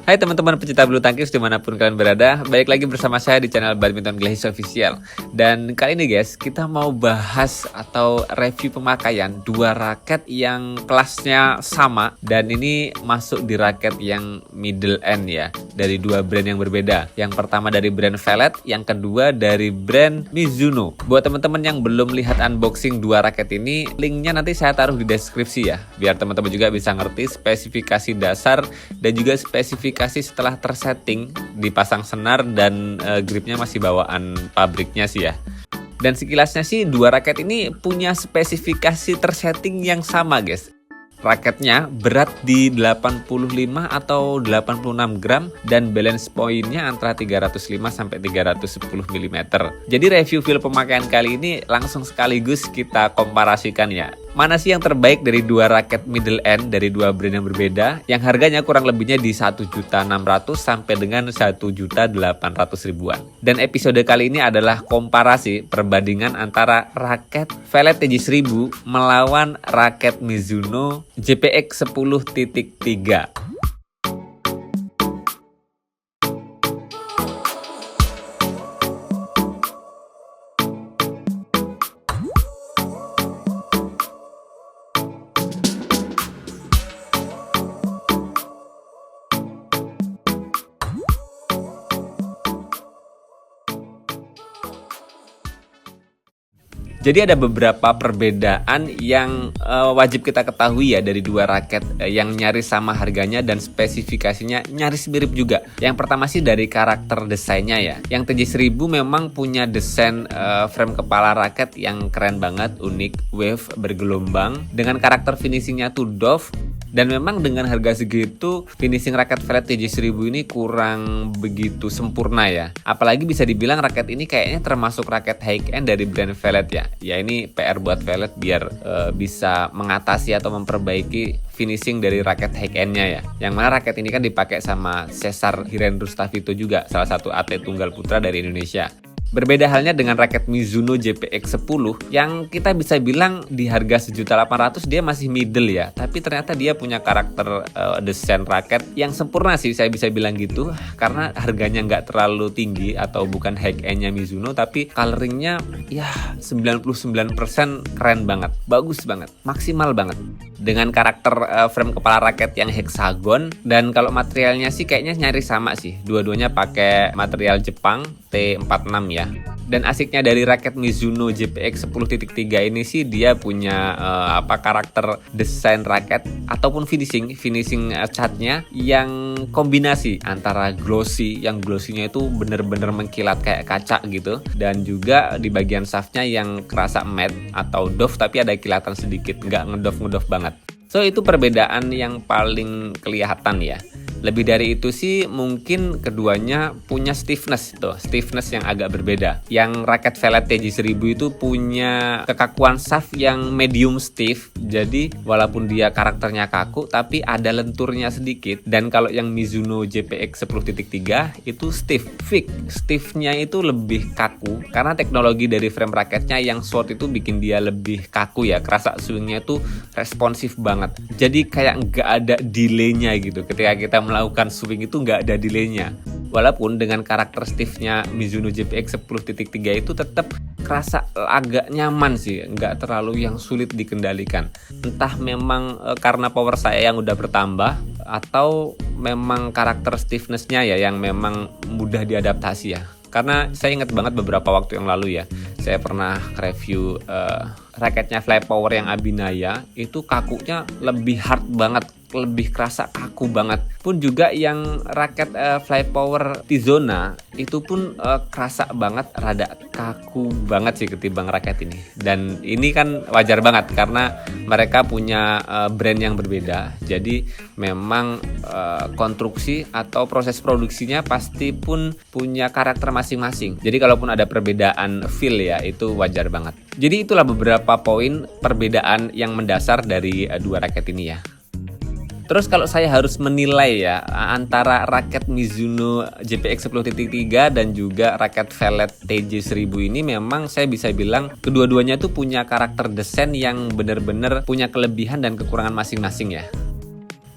Hai teman-teman pecinta bulu tangkis dimanapun kalian berada, balik lagi bersama saya di channel Badminton Glazes Official. Dan kali ini guys, kita mau bahas atau review pemakaian dua raket yang kelasnya sama. Dan ini masuk di raket yang middle end ya, dari dua brand yang berbeda. Yang pertama dari brand Vellet, yang kedua dari brand Mizuno. Buat teman-teman yang belum lihat unboxing dua raket ini, linknya nanti saya taruh di deskripsi ya, biar teman-teman juga bisa ngerti spesifikasi dasar dan juga spesifikasi setelah tersetting, dipasang senar dan gripnya masih bawaan pabriknya sih ya. Dan sekilasnya sih dua raket ini punya spesifikasi tersetting yang sama guys. Raketnya berat di 85 atau 86 gram dan balance pointnya antara 305 sampai 310 mm. Jadi review feel pemakaian kali ini langsung sekaligus kita komparasikan ya. Mana sih yang terbaik dari dua raket middle end dari dua brand yang berbeda yang harganya kurang lebihnya di 1.600.000 sampai dengan 1.800.000-an. Dan episode kali ini adalah komparasi perbandingan antara raket Vellet TJ1000 melawan raket Mizuno JPX 10.3. Jadi ada beberapa perbedaan yang wajib kita ketahui ya dari dua raket yang nyaris sama harganya dan spesifikasinya nyaris mirip juga. Yang pertama sih dari karakter desainnya ya. Yang TJ1000 memang punya desain frame kepala raket yang keren banget, unik, wave, bergelombang dengan karakter finishingnya tuh dove. Dan memang dengan harga segitu, finishing raket Vellet TJ1000 ini kurang begitu sempurna ya. Apalagi bisa dibilang raket ini kayaknya termasuk raket high end dari brand Vellet ya. Ya ini PR buat Vellet biar bisa mengatasi atau memperbaiki finishing dari raket high end-nya ya. Yang mana raket ini kan dipakai sama Cesar Hirenrustavito juga, salah satu atlet tunggal putra dari Indonesia. Berbeda halnya dengan raket Mizuno JPX 10 yang kita bisa bilang di harga 1.800.000 dia masih middle ya, tapi ternyata dia punya karakter desain raket yang sempurna sih, saya bisa bilang gitu, karena harganya nggak terlalu tinggi atau bukan high end-nya Mizuno, tapi coloringnya ya 99% keren banget, bagus banget, maksimal banget. Dengan karakter frame kepala raket yang hexagon, dan kalau materialnya sih kayaknya nyaris sama sih, dua-duanya pakai material Jepang T46 ya. Dan asiknya dari raket Mizuno JPX 10.3 ini sih dia punya karakter desain raket ataupun finishing catnya yang kombinasi antara glossy, yang glossy-nya itu bener-bener mengkilat kayak kaca gitu, dan juga di bagian shaftnya yang kerasa matte atau doff tapi ada kilatan sedikit, nggak ngedoff banget. So itu perbedaan yang paling kelihatan ya. Lebih dari itu sih mungkin keduanya punya stiffness yang agak berbeda. Yang raket Vellet TJ1000 itu punya kekakuan shaft yang medium stiff. Jadi walaupun dia karakternya kaku tapi ada lenturnya sedikit. Dan kalau yang Mizuno JPX 10.3 itu fix. Stiffnya itu lebih kaku karena teknologi dari frame raketnya yang short itu bikin dia lebih kaku ya. Kerasa swingnya itu responsif banget. Jadi kayak nggak ada delaynya gitu. Ketika kita melakukan swing itu nggak ada delaynya. Walaupun dengan karakter stiffnya Mizuno JPX 10.3 itu tetap kerasa agak nyaman sih, nggak terlalu yang sulit dikendalikan. Entah memang karena power saya yang udah bertambah atau memang karakter stiffness-nya ya yang memang mudah diadaptasi ya. Karena saya ingat banget beberapa waktu yang lalu ya, saya pernah review raketnya Fly Power yang Abhinaya, itu kakunya lebih hard banget, lebih kerasa kaku banget. Pun juga yang raket Fly Power Tizona itu pun kerasa banget, rada kaku banget sih ketimbang raket ini. Dan ini kan wajar banget karena mereka punya brand yang berbeda. Jadi memang konstruksi atau proses produksinya pasti pun punya karakter masing-masing. Jadi kalaupun ada perbedaan feel ya itu wajar banget. Jadi itulah beberapa poin perbedaan yang mendasar dari dua raket ini ya. Terus kalau saya harus menilai ya antara raket Mizuno JPX 10.3 dan juga raket Vellet TJ1000 ini, memang saya bisa bilang kedua-duanya tuh punya karakter desain yang benar-benar punya kelebihan dan kekurangan masing-masing ya.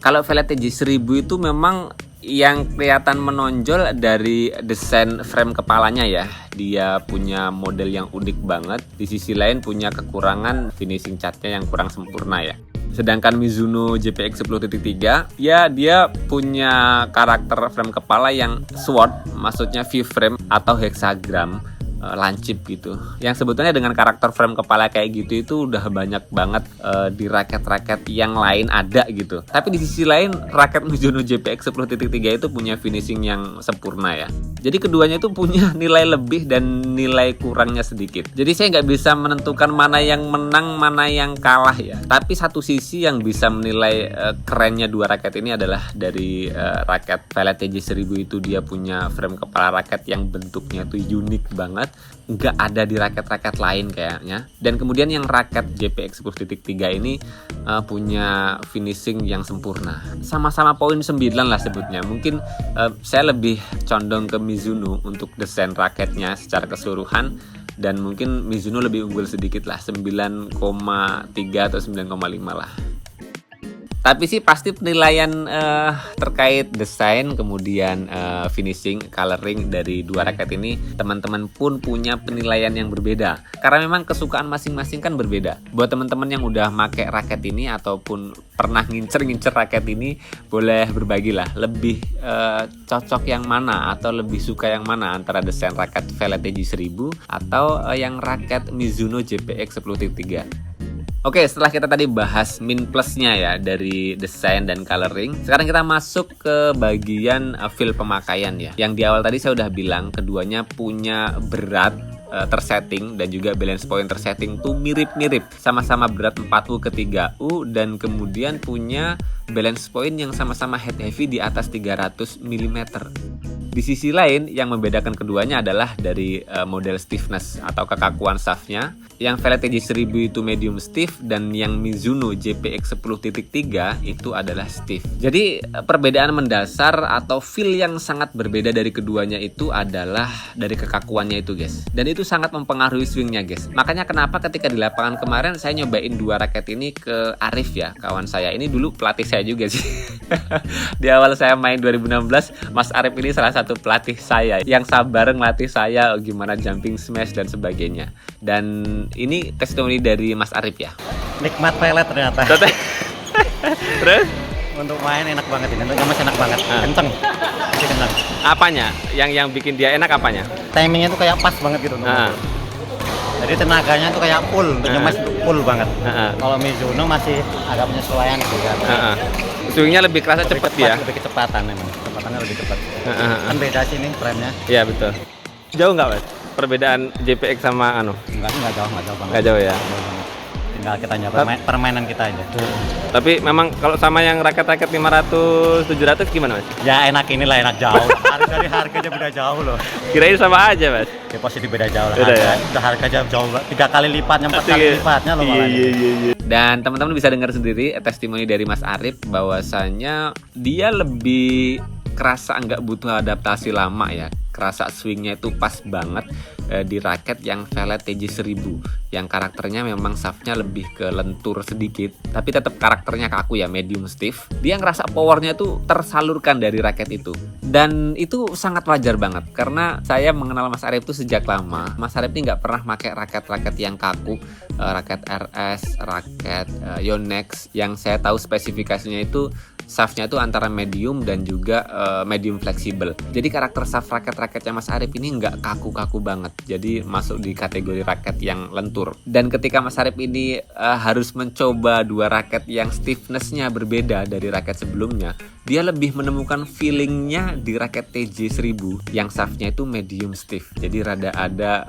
Kalau Vellet TJ1000 itu memang Yang kelihatan menonjol dari desain frame kepalanya ya, dia punya model yang unik banget. Di sisi lain punya kekurangan finishing catnya yang kurang sempurna ya. Sedangkan Mizuno JPX 10.3 ya dia punya karakter frame kepala yang sword, maksudnya V-frame atau hexagram, lancip gitu. Yang sebetulnya dengan karakter frame kepala kayak gitu itu udah banyak banget di raket-raket yang lain ada gitu. Tapi di sisi lain raket Mizuno JPX 10.3 itu punya finishing yang sempurna ya. Jadi keduanya itu punya nilai lebih dan nilai kurangnya sedikit. Jadi saya nggak bisa menentukan mana yang menang, mana yang kalah ya. Tapi satu sisi yang bisa menilai kerennya dua raket ini adalah dari raket Velet TJ1000 itu dia punya frame kepala raket yang bentuknya tuh unik banget, nggak ada di raket-raket lain kayaknya. Dan kemudian yang raket JPX 10.3 ini punya finishing yang sempurna. Sama-sama poin 9 lah sebutnya. Mungkin saya lebih condong ke Mizuno untuk desain raketnya secara keseluruhan, dan mungkin Mizuno lebih unggul sedikit lah, 9,3 atau 9,5 lah. Tapi sih pasti penilaian terkait desain, kemudian finishing, coloring dari dua raket ini, teman-teman pun punya penilaian yang berbeda. Karena memang kesukaan masing-masing kan berbeda. Buat teman-teman yang udah make raket ini ataupun pernah ngincer raket ini, boleh berbagilah lebih cocok yang mana atau lebih suka yang mana antara desain raket Velet TJ1000 atau yang raket Mizuno JPX 10.3. Oke, setelah kita tadi bahas min plusnya ya dari desain dan coloring, sekarang kita masuk ke bagian feel pemakaian ya. Yang di awal tadi saya udah bilang keduanya punya berat tersetting dan juga balance point tersetting tuh mirip-mirip, sama-sama berat 4U ke 3U, dan kemudian punya balance point yang sama-sama head heavy di atas 300 mm. Di sisi lain yang membedakan keduanya adalah dari model stiffness atau kekakuan shaftnya. Yang Velet TJ1000 itu medium stiff dan yang Mizuno JPX 10.3 itu adalah stiff. Jadi perbedaan mendasar atau feel yang sangat berbeda dari keduanya itu adalah dari kekakuannya itu guys. Dan itu sangat mempengaruhi swingnya guys. Makanya kenapa ketika di lapangan kemarin saya nyobain dua raket ini ke Arif ya, kawan saya. Ini dulu pelatih saya juga sih. Di awal saya main 2016, Mas Arif ini salah satu pelatih saya yang sabar ngelatih saya gimana jumping smash dan sebagainya. Dan ini testimoni dari Mas Arif ya. Nikmat pelet ternyata. Terus? Untuk main enak banget ini, untuk masih enak banget. Kenceng. Masih kenceng. Apanya? Yang bikin dia enak apanya? Timingnya tuh kayak pas banget gitu. Jadi tenaganya tuh kayak full, untuk nyemes full banget. Kalau Mizuno masih agak penyesuaian gitu kan. Swingnya lebih kerasa cepet ya? Lebih kecepatan memang, kecepatannya lebih cepat. Kan beda sih nih frame-nya. Iya betul. Jauh nggak Mas? Perbedaan JPX sama Enggak jauh banget. Nggak jauh ya? Tinggal kita nyoba permainan kita aja. Tapi memang kalau sama yang raket-raket 500, 700 gimana Mas? Ya enak inilah, enak jauh. Dari harganya beda jauh loh. Kirain sama aja Mas? Ya pasti beda jauh lah. Beda ya? Udah harganya jauh, 3 kali lipatnya, 4 kali lipatnya loh malah. Iya. Dan teman-teman bisa dengar sendiri testimoni dari Mas Arif bahwasanya dia lebih kerasa nggak butuh adaptasi lama ya. Kerasa swingnya itu pas banget di raket yang Velet TJ1000 yang karakternya memang shaftnya lebih ke lentur sedikit, tapi tetap karakternya kaku ya, medium stiff. Dia ngerasa powernya tuh tersalurkan dari raket itu, dan itu sangat wajar banget karena saya mengenal Mas Arif itu sejak lama. Mas Arif ini nggak pernah pakai raket-raket yang kaku, raket RS, raket Yonex yang saya tahu spesifikasinya itu shaftnya itu antara medium dan juga medium fleksibel. Jadi karakter shaft raket-raketnya Mas Arif ini nggak kaku-kaku banget. Jadi masuk di kategori raket yang lentur. Dan ketika Mas Arif ini harus mencoba dua raket yang stiffness-nya berbeda dari raket sebelumnya, dia lebih menemukan feelingnya di raket TJ1000 yang shaftnya itu medium stiff. Jadi rada ada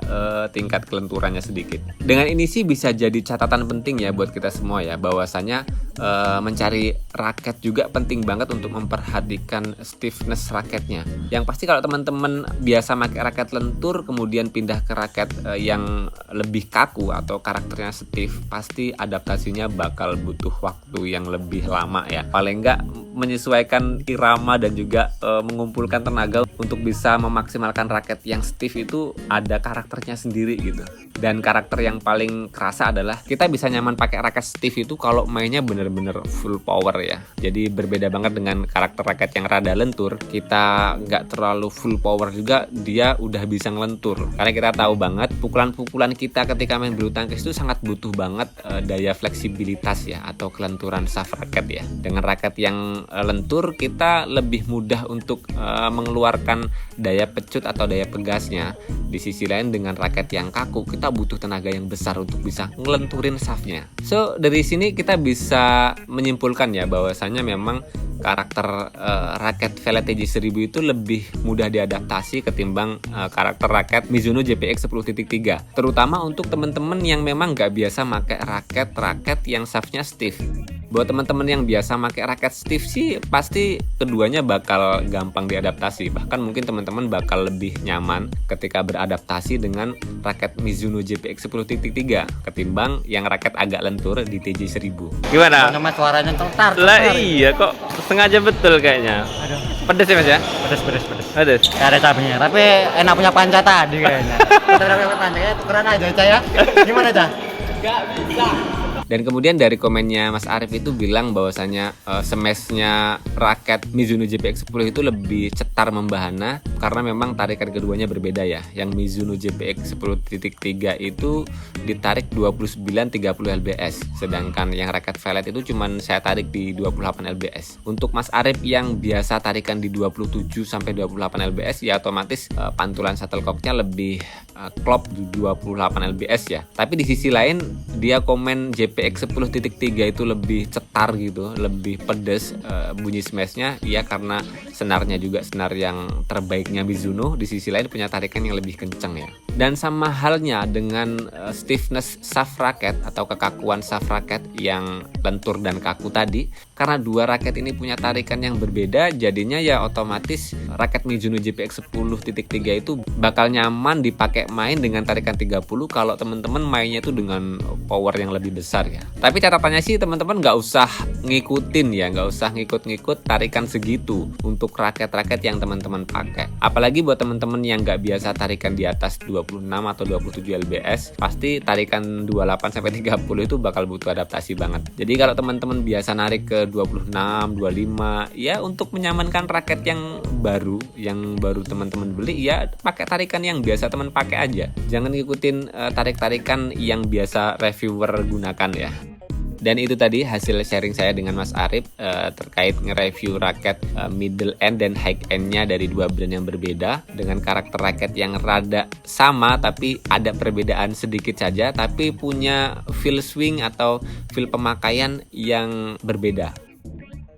tingkat kelenturannya sedikit. Dengan ini sih bisa jadi catatan penting ya buat kita semua ya, bahwasanya mencari raket juga penting banget untuk memperhatikan stiffness raketnya. Yang pasti kalau teman-teman biasa pakai raket lentur kemudian pindah ke raket yang lebih kaku atau karakternya stiff, pasti adaptasinya bakal butuh waktu yang lebih lama ya. Paling enggak menyesuaikan irama dan juga mengumpulkan tenaga untuk bisa memaksimalkan raket yang stiff itu ada karakternya sendiri gitu. Dan karakter yang paling kerasa adalah kita bisa nyaman pakai raket stiff itu kalau mainnya bener-bener full power ya. Jadi berbeda banget dengan karakter raket yang rada lentur. Kita nggak terlalu full power juga, dia udah bisa ngelentur. Karena kita tahu banget pukulan-pukulan kita ketika main bulu tangkis itu sangat butuh banget daya fleksibilitas ya, atau kelenturan shaft raket ya. Dengan raket yang lentur kita lebih mudah untuk mengeluarkan daya pecut atau daya pegasnya. Di sisi lain dengan raket yang kaku kita butuh tenaga yang besar untuk bisa ngelenturin shaftnya. So dari sini kita bisa menyimpulkan ya bahwasanya memang karakter raket Velet TJ1000 itu lebih mudah diadaptasi ketimbang karakter raket Mizuno JPX 10.3, terutama untuk teman-teman yang memang nggak biasa pakai raket yang shaftnya stiff. Buat teman-teman yang biasa pakai raket stiff sih pasti keduanya bakal gampang diadaptasi. Bahkan mungkin teman-teman bakal lebih nyaman ketika beradaptasi dengan raket Mizuno JPX 10.3 ketimbang yang raket agak lentur di TJ1000. Gimana? Mas suaranya tertar. Lah iya kok sengaja betul kayaknya. Aduh. Pedes ya Mas ya? Pedes. Pedes. Gak ada cabenya, tapi enak punya panca tadi kayaknya. Kita punya panca ya, tukeran aja Ca ya. Gimana Ca? Gak bisa. Dan kemudian dari komennya Mas Arif itu bilang bahwasanya smashnya raket Mizuno JPX 10 itu lebih cetar membahana karena memang tarikan keduanya berbeda ya. Yang Mizuno JPX 10.3 itu ditarik 29-30 lbs, sedangkan yang raket Velet itu cuman saya tarik di 28 lbs. Untuk Mas Arif yang biasa tarikan di 27-28 lbs ya otomatis pantulan shuttlecocknya lebih klop di 28 lbs ya. Tapi di sisi lain dia komen JPX 10.3 itu lebih cetar gitu, lebih pedes bunyi smashnya. Iya karena senarnya juga senar yang terbaiknya Mizuno. Di sisi lain punya tarikan yang lebih kencang ya. Dan sama halnya dengan stiffness shaft raket atau kekakuan shaft raket yang lentur dan kaku tadi. Karena dua raket ini punya tarikan yang berbeda, jadinya ya otomatis raket Mizuno JPX 10.3 itu bakal nyaman dipakai main dengan tarikan 30 kalau teman-teman mainnya itu dengan power yang lebih besar ya. Tapi catatannya sih teman-teman nggak usah ngikutin ya, nggak usah ngikut-ngikut tarikan segitu untuk raket-raket yang teman-teman pakai. Apalagi buat teman-teman yang nggak biasa tarikan di atas 26 atau 27 lbs, pasti tarikan 28 sampai 30 itu bakal butuh adaptasi banget. Jadi kalau teman-teman biasa narik ke 26, 25, ya untuk menyamankan raket yang baru teman-teman beli ya pakai tarikan yang biasa teman pakai aja. Jangan ngikutin tarik-tarikan yang biasa reviewer gunakan ya. Dan itu tadi hasil sharing saya dengan Mas Arif terkait nge-review raket middle end dan high end-nya dari dua brand yang berbeda dengan karakter raket yang rada sama tapi ada perbedaan sedikit saja, tapi punya feel swing atau feel pemakaian yang berbeda.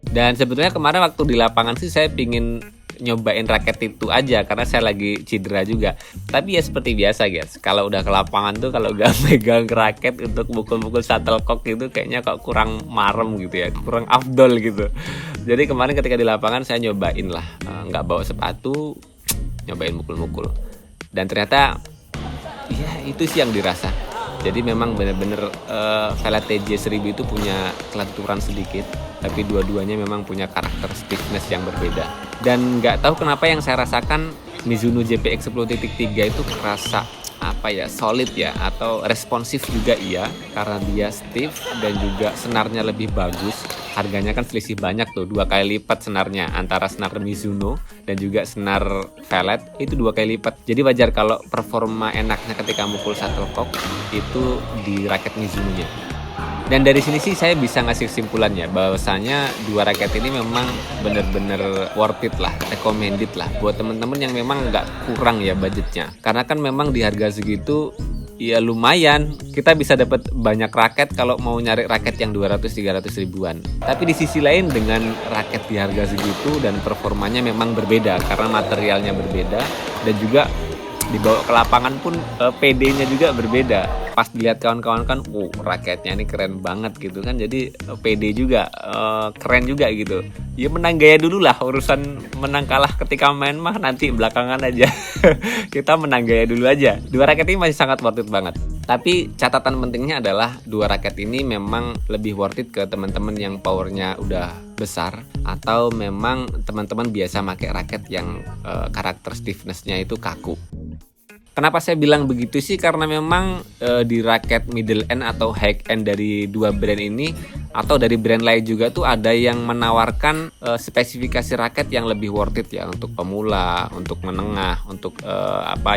Dan sebetulnya kemarin waktu di lapangan sih saya pingin nyobain raket itu aja karena saya lagi cedera juga. Tapi ya seperti biasa guys, kalau udah ke lapangan tuh kalau gak megang raket untuk mukul-mukul shuttlecock itu kayaknya kok kurang marem gitu ya, kurang afdol gitu. Jadi kemarin ketika di lapangan saya nyobain lah, nggak bawa sepatu, nyobain mukul-mukul. Dan ternyata ya itu sih yang dirasa. Jadi memang bener-bener Velet TJ1000 itu punya kelenturan sedikit, tapi dua-duanya memang punya karakter stiffness yang berbeda. Dan nggak tahu kenapa yang saya rasakan Mizuno JPX 10.3 itu kerasa solid ya, atau responsif juga iya, karena dia stiff dan juga senarnya lebih bagus. Harganya kan selisih banyak tuh, 2 kali lipat senarnya antara senar Mizuno dan juga senar Velet itu 2 kali lipat. Jadi wajar kalau performa enaknya ketika mukul shuttlecock itu di raket Mizuno-nya. Dan dari sini sih saya bisa ngasih kesimpulan ya bahwasanya dua raket ini memang bener-bener worth it lah, recommended lah buat temen-temen yang memang nggak kurang ya budgetnya. Karena kan memang di harga segitu ya lumayan, kita bisa dapat banyak raket kalau mau nyari raket yang 200-300 ribuan. Tapi di sisi lain dengan raket di harga segitu dan performanya memang berbeda karena materialnya berbeda dan juga dibawa ke lapangan pun PD-nya juga berbeda. Pas dilihat kawan-kawan kan, raketnya ini keren banget gitu kan. Jadi pede juga, keren juga gitu. Ya menang gaya dulu lah, urusan menang kalah ketika main mah nanti belakangan aja. Kita menang gaya dulu aja. Dua raket ini masih sangat worth it banget. Tapi catatan pentingnya adalah dua raket ini memang lebih worth it ke teman-teman yang powernya udah besar, atau memang teman-teman biasa pakai raket yang karakter stiffness-nya itu kaku. Kenapa saya bilang begitu sih? Karena memang di raket middle end atau high end dari dua brand ini atau dari brand lain juga tuh ada yang menawarkan spesifikasi raket yang lebih worth it ya, untuk pemula, untuk menengah, untuk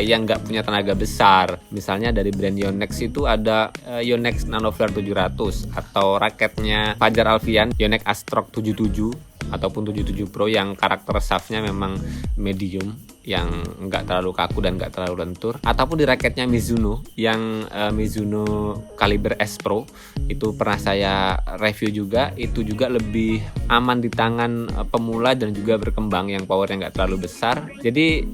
yang nggak punya tenaga besar. Misalnya dari brand Yonex itu ada Yonex Nanoflare 700, atau raketnya Fajar Alfian Yonex Astrock 77 ataupun 77 Pro yang karakter shaftnya memang medium, yang nggak terlalu kaku dan nggak terlalu lentur. Ataupun di raketnya Mizuno yang Mizuno Caliber S Pro, itu pernah saya review juga, itu juga lebih aman di tangan pemula dan juga berkembang, yang powernya nggak terlalu besar. Jadi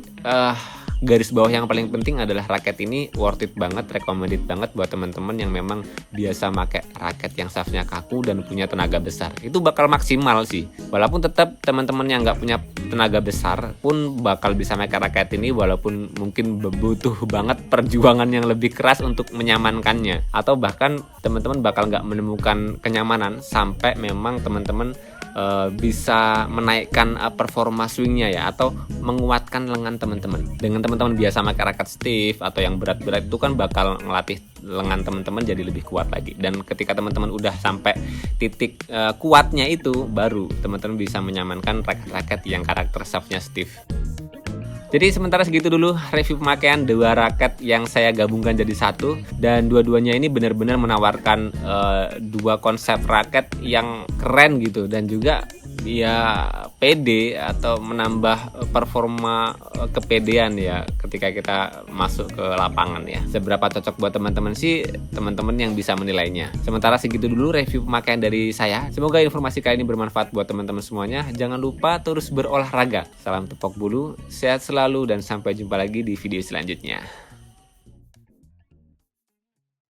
garis bawah yang paling penting adalah raket ini worth it banget, recommended banget buat teman-teman yang memang biasa pakai raket yang shaftnya kaku dan punya tenaga besar. Itu bakal maksimal sih. Walaupun tetap teman-teman yang nggak punya tenaga besar pun bakal bisa pakai raket ini, walaupun mungkin butuh banget perjuangan yang lebih keras untuk menyamankannya, atau bahkan teman-teman bakal nggak menemukan kenyamanan sampai memang teman-teman bisa menaikkan performa swingnya ya, atau menguatkan lengan teman-teman. Dengan teman-teman biasa pakai raket stiff atau yang berat-berat itu kan bakal ngelatih lengan teman-teman jadi lebih kuat lagi. Dan ketika teman-teman udah sampai titik kuatnya itu, baru teman-teman bisa menyamankan raket-raket yang karakter shaftnya stiff. Jadi sementara segitu dulu review pemakaian dua raket yang saya gabungkan jadi satu, dan dua-duanya ini benar-benar menawarkan dua konsep raket yang keren gitu, dan juga ya pede atau menambah performa kepedean ya ketika kita masuk ke lapangan ya. Seberapa cocok buat teman-teman sih, teman-teman yang bisa menilainya. Sementara segitu dulu review pemakaian dari saya. Semoga informasi kali ini bermanfaat buat teman-teman semuanya. Jangan lupa terus berolahraga. Salam tepok bulu, sehat selalu, dan sampai jumpa lagi di video selanjutnya.